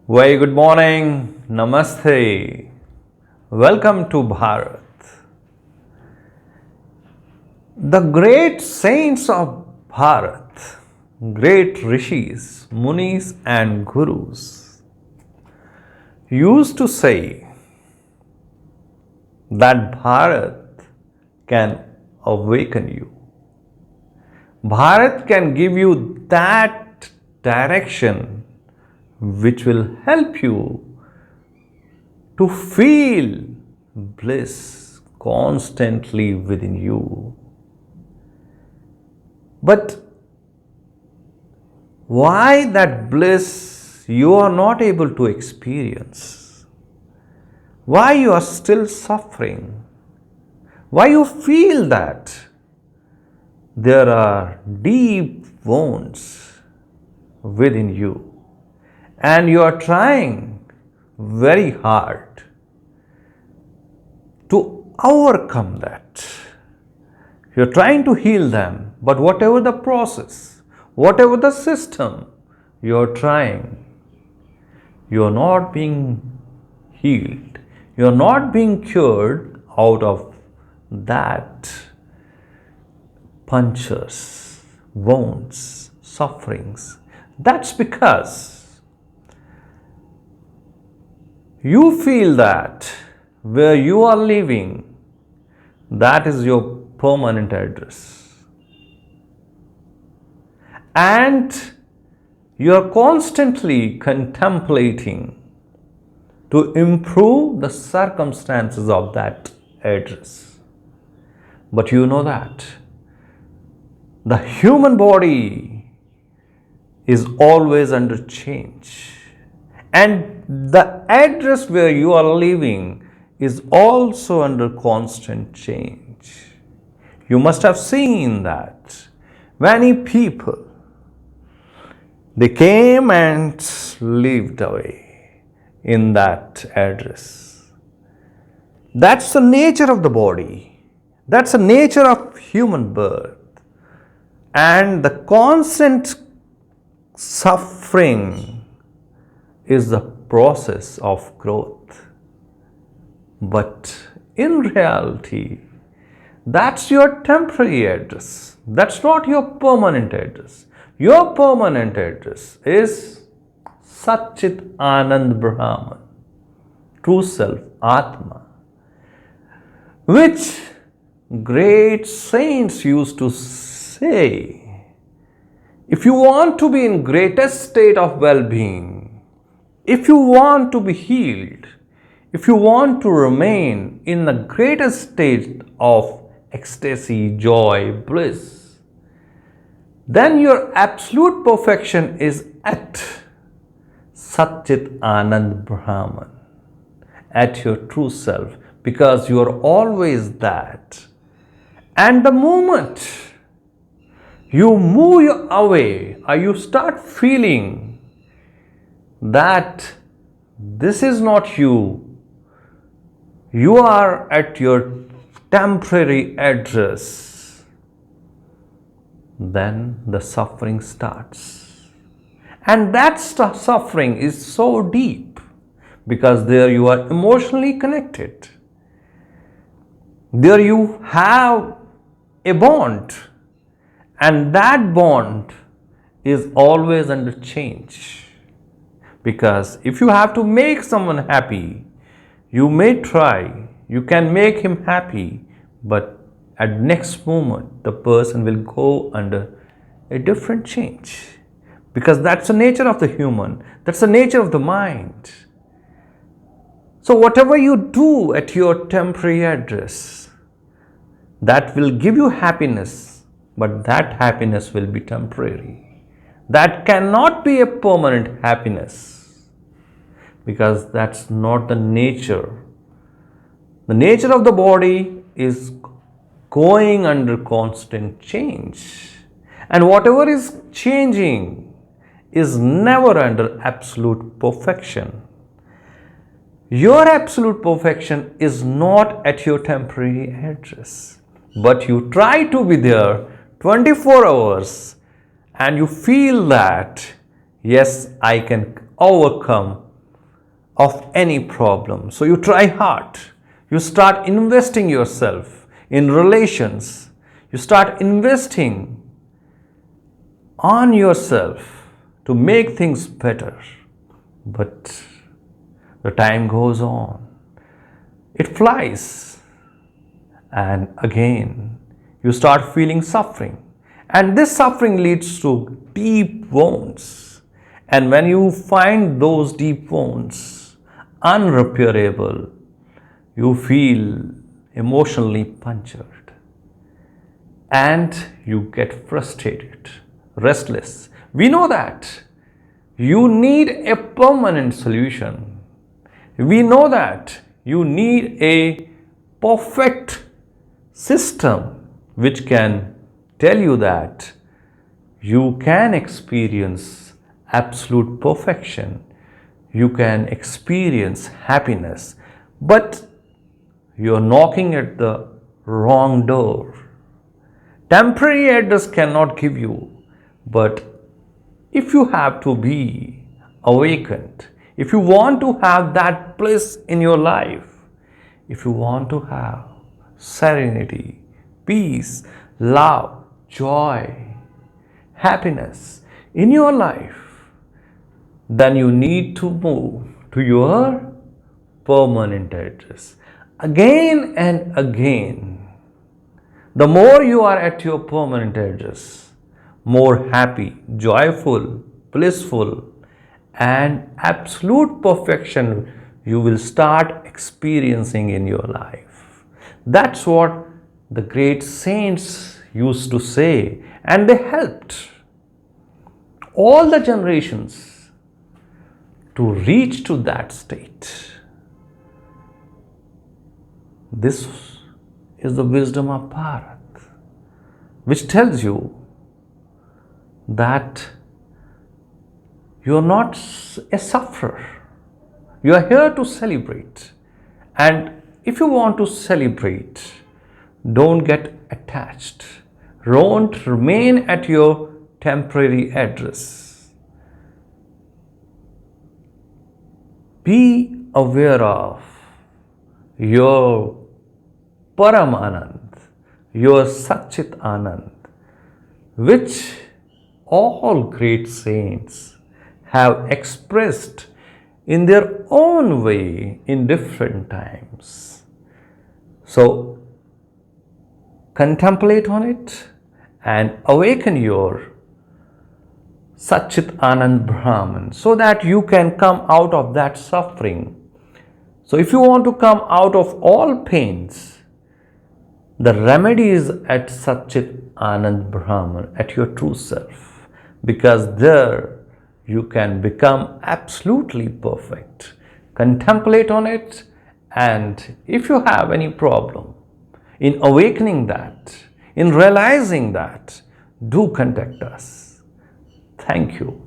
Very good morning, Namaste. Welcome to Bharat. The great saints of Bharat, great rishis, munis, and gurus used to say that Bharat can awaken you. Bharat can give you that direction which will help you to feel bliss constantly within you. But why that bliss you are not able to experience? Why you are still suffering? Why you feel that there are deep wounds within you and you are trying very hard to overcome that. You're trying to heal them, but whatever the process, whatever the system you're trying, you're not being healed. You're not being cured out of that punctures, wounds, sufferings. That's because you feel that where you are living, that is your permanent address. And you are constantly contemplating to improve the circumstances of that address. But you know that the human body is always under change. And the address where you are living is also under constant change. You must have seen that many people, they came and lived away in that address. That's the nature of the body. That's the nature of human birth. And the constant suffering is the process of growth. But in reality, that's your temporary address. That's not your permanent address. Your permanent address is Satchit Anand Brahman, true self, Atma, which great saints used to say, if you want to be in greatest state of well-being, if you want to be healed, if you want to remain in the greatest state of ecstasy, joy, bliss, then your absolute perfection is at Satchit Anand Brahman, at your true self, because you are always that. And the moment you move away or you start feeling that this is not you, you are at your temporary address, then the suffering starts. And that suffering is so deep because there you are emotionally connected. There you have a bond, and that bond is always under change. Because if you have to make someone happy, you may try, you can make him happy, but at next moment the person will go under a different change. Because that's the nature of the human, that's the nature of the mind. So whatever you do at your temporary address, that will give you happiness, but that happiness will be temporary. That cannot be a permanent happiness, because that's not the nature. The nature of the body is going under constant change. And whatever is changing is never under absolute perfection. Your absolute perfection is not at your temporary address, but you try to be there 24 hours and you feel that, yes, I can overcome of any problem. So you try hard. You start investing yourself in relations. You start investing on yourself to make things better. But the time goes on. It flies. And again, you start feeling suffering. And this suffering leads to deep wounds. And when you find those deep wounds unrepairable, you feel emotionally punctured. And you get frustrated, restless. We know that you need a permanent solution. We know that you need a perfect system which can tell you that you can experience absolute perfection. You can experience happiness. But you are knocking at the wrong door. Temporary address cannot give you, but if you have to be awakened, if you want to have that bliss in your life, if you want to have serenity, peace, love, joy, happiness in your life, then you need to move to your permanent address. Again and again, the more you are at your permanent address, more happy, joyful, blissful, and absolute perfection you will start experiencing in your life. That's what the great saints used to say, and they helped all the generations to reach to that state. This is the wisdom of Bharat, which tells you that you are not a sufferer. You are here to celebrate. And if you want to celebrate, don't get attached. Don't remain at your temporary address. Be aware of your Param Anand, your Satchit Anand, which all great saints have expressed in their own way in different times. So, contemplate on it and awaken your Satchit Anand Brahman so that you can come out of that suffering. So, if you want to come out of all pains, the remedy is at Satchit Anand Brahman, at your true self, because there you can become absolutely perfect. Contemplate on it, and if you have any problem in awakening that, in realizing that, do contact us. Thank you.